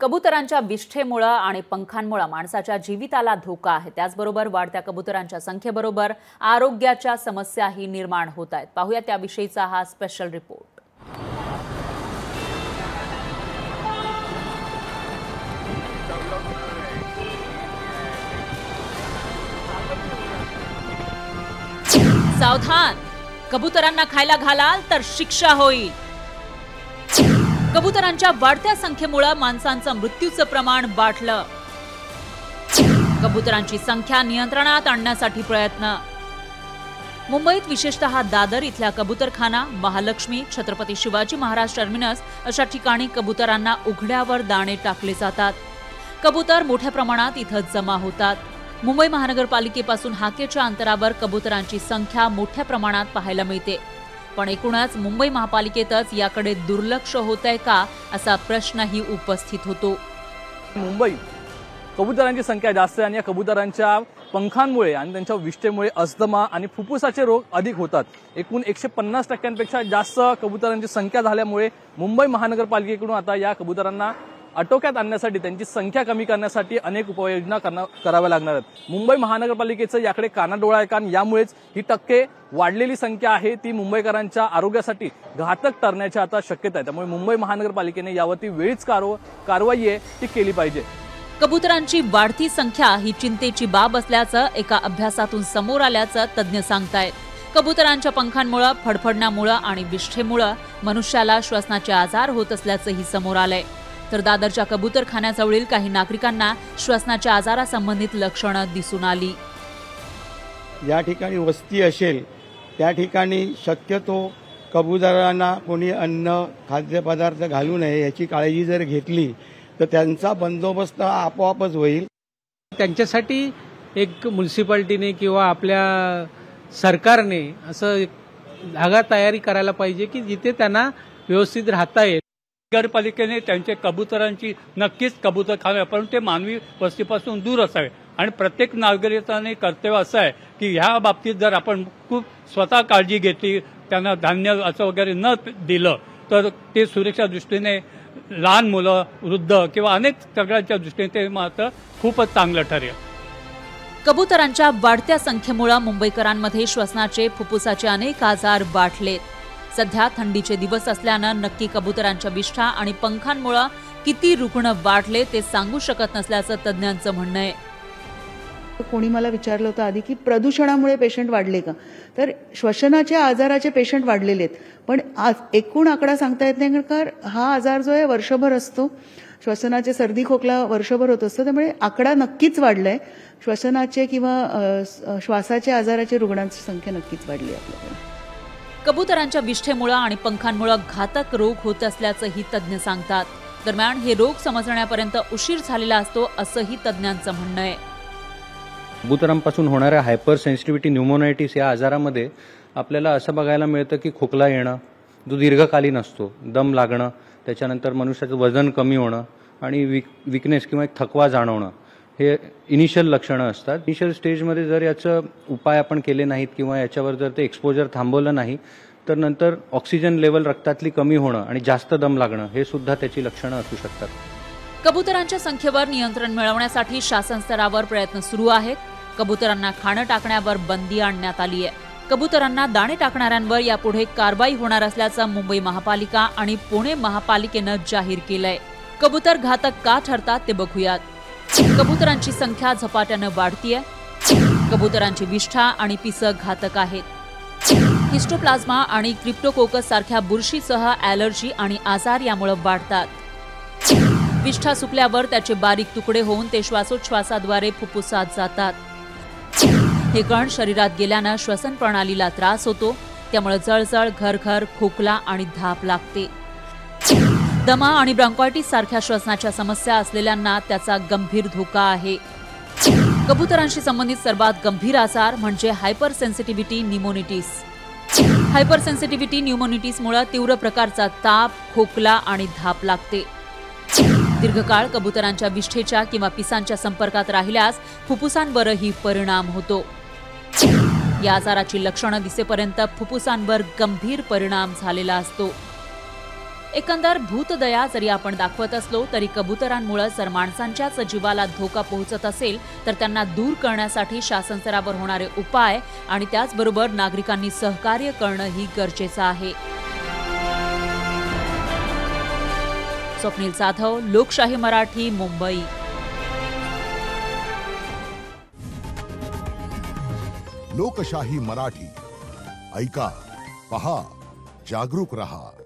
कबुतरांच्या विष्ठेमुळे आणि पंखांमुळे माणसाच्या जीविताला धोका आहे। त्याचबरोबर वाढत्या कबुतरांच्या संख्येबरोबर आरोग्याच्या समस्याही निर्माण होत आहेत। पाहूया त्याविषयीचा हा स्पेशल रिपोर्ट। सावधान, कबुतरांना खायला घालाल तर शिक्षा होईल। कबुतरांच्या वाढत्या संख्येमुळे माणसांचं मृत्यूचं प्रमाण वाढलं। कबुतरांची संख्या नियंत्रणात आणण्यासाठी प्रयत्न। मुंबईत विशेषतः दादर इथल्या कबुतरखाना, महालक्ष्मी, छत्रपती शिवाजी महाराज टर्मिनस अशा ठिकाणी कबुतरांना उघड्यावर दाणे टाकले जातात। कबूतर मोठ्या प्रमाणात इथं जमा होतात। मुंबई महानगरपालिकेपासून हाकेच्या अंतरावर कबुतरांची संख्या मोठ्या प्रमाणात पाहायला मिळते। पण एकूणच मुंबई महापालिकेतच याकडे दुर्लक्ष होतंय का असा प्रश्नही उपस्थित होतो। मुंबईत कबुतरांची संख्या जास्त आहे आणि या कबुतरांच्या पंखांमुळे आणि त्यांच्या विष्ठेमुळे अस्थमा आणि फुफ्फुसाचे रोग अधिक होतात। एकूण 150% जास्त कबुतरांची संख्या झाल्यामुळे मुंबई महानगरपालिकेकडून आता या कबुतरांना आटोक्यात आणण्यासाठी, त्यांची संख्या कमी करण्यासाठी अनेक उपाययोजना कराव्या लागणार आहेत। मुंबई महानगरपालिकेचं याकडे कानाडोळा आहे, कारण यामुळेच ही टक्के वाढलेली संख्या आहे ती मुंबईकरांच्या आरोग्यासाठी घातक ठरण्याची आता शक्यता आहे। त्यामुळे मुंबई महानगरपालिकेने यावरती वेळीच कारवाई आहे ती केली पाहिजे। कबुतरांची वाढती संख्या ही चिंतेची बाब असल्याचं एका अभ्यासातून समोर आल्याचं तज्ञ सांगतायत। कबुतरांच्या पंखांमुळे, फडफडण्यामुळे आणि विष्ठेमुळे मनुष्याला श्वसनाचे आजार होत असल्याचंही समोर आलंय। तर दादरच्या कबुतरखान्याजवळील काही नागरिकांना श्वसनाच्या आजारासंबंधित लक्षणं दिसून आली। या ठिकाणी वस्ती असेल त्या ठिकाणी शक्यतो कबुतरांना कोणी अन्न खाद्यपदार्थ घालू नये याची काळजी जर घेतली तर त्यांचा बंदोबस्त आपोआपच होईल। त्यांच्यासाठी एक म्युनिसिपालिटीने किंवा आपल्या सरकारने असं जागा तयारी करायला पाहिजे की जिथे त्यांना व्यवस्थित राहता येईल। नगरपालिकेने त्यांच्या कबुतरांची नक्कीच कबुतरखाने, पण ते मानवी वस्तीपासून दूर असावे आणि प्रत्येक नागरिकाने कर्तव्य असं आहे की ह्या बाबतीत जर आपण खूप स्वतः काळजी घेतली, त्यांना धान्य असं वगैरे न दिलं तर ते सुरक्षा दृष्टीने लहान मुलं, वृद्ध किंवा अनेक सगळ्यांच्या दृष्टीने ते मात्र खूपच चांगलं ठरेल। कबुतरांच्या वाढत्या संख्येमुळे मुंबईकरांमध्ये श्वसनाचे, फुफ्फुसाचे अनेक आजार वाढलेत। सध्या थंडीचे दिवस असल्यानं नक्की कबुतरांच्या विष्ठा आणि पंखांमुळे किती रुग्ण वाढले ते सांगू शकत नसल्याचं तज्ञांचं म्हणणं आहे। कोणी मला विचारलं होतं आधी की प्रदूषणामुळे पेशंट वाढले का, तर श्वसनाच्या आजाराचे पेशंट वाढलेले आहेत, पण आज एकूण आकडा सांगता येत नाही, कारण हा आजार जो आहे वर्षभर असतो। श्वसनाचे सर्दी खोकला वर्षभर होत असतो, त्यामुळे आकडा नक्कीच वाढलाय। श्वसनाचे किंवा श्वासाचे आजाराचे रुग्णांची संख्या नक्कीच वाढली आपल्याकडे। कबुतरांच्या विष्ठेमुळे आणि पंखांमुळे घातक रोग होत असल्याचंही तज्ञ सांगतात। दरम्यान हे रोग समजण्यापर्यंत उशीर झालेला असतो असंही तज्ञांचं म्हणणं आहे। कबुतरांपासून होणाऱ्या हायपर सेन्सिटिव्हिटी न्यूमोनायटिस या आजारामध्ये आपल्याला असं बघायला मिळतं की खोकला येणं जो दीर्घकालीन असतो, दम लागणं, त्याच्यानंतर मनुष्याचं वजन कमी होणं आणि विकनेस किंवा एक थकवा जाणवणं हे इनिशियल लक्षणं असतात। इनिशियल स्टेजमध्ये जर याचं उपाय आपण केले नाहीत किंवा याच्यावर जर ते एक्सपोजर थांबवलं नाही तर नंतर ऑक्सिजन लेवल रक्तातली कमी होणं आणि जास्त दम लागणं हे सुद्धा त्याची लक्षणं असू शकतात। कबुतरांच्या संख्येवर नियंत्रण मिळवण्यासाठी शासन स्तरावर प्रयत्न सुरू आहेत। कबुतरांना खाणं टाकण्यावर बंदी आणण्यात आली आहे। कबुतरांना दाणे टाकणाऱ्यांवर यापुढे कारवाई होणार असल्याचं मुंबई महापालिका आणि पुणे महापालिकेनं जाहीर केलंय। कबूतर घातक का ठरतात ते बघूयात। कबुतरांची संख्या झपाट्यानं वाढतीये। कबुतरांची विष्ठा आणि पिसं घातक आहेत। हिस्टोप्लाझ्मा आणि क्रिप्टोकोकस सारख्या बुरशीसह ॲलर्जी आणि आजार यामुळे वाढतात। विष्ठा सुकल्यावर त्याचे बारीक तुकडे होऊन ते श्वासोच्छवासाद्वारे फुफ्फुसात जातात। हे कण शरीरात गेल्यानं श्वसन प्रणालीला त्रास होतो, त्यामुळे जळजळ, घरघर, खोकला आणि धाप लागते। दमा आणि ब्रॉन्कायटिस सारख्या श्वसनाच्या समस्या असलेल्यांना त्याचा गंभीर धोका आहे। कबुतरांशी संबंधित सर्वात गंभीर आजार म्हणजे hyper sensitivity pneumonitis. Hyper sensitivity न्यूमोनिटिसमुळे तीव्र प्रकारचा ताप, खोकला आणि धाप लागते। दीर्घकाळ कबुतरांच्या विष्ठेच्या किंवा पिसांच्या संपर्कात राहिल्यास फुफ्फुसांवरही परिणाम होतो। या आजाराची लक्षणं दिसेपर्यंत फुफ्फुसांवर गंभीर परिणाम झालेला असतो। एकंदर भूतदया जरी आपण दाखवत असलो तरी कबुतरांमुळे जर माणसांच्याच जीवाला धोका पोहोचत असेल तर त्यांना दूर करण्यासाठी शासन स्तरावर होणारे उपाय आणि त्याचबरोबर नागरिकांनी सहकार्य करणंही गरजेचं आहे. स्वप्नील जाधव, लोकशाही मराठी, मुंबई. लोकशाही मराठी ऐका, पहा, जागरूक रहा.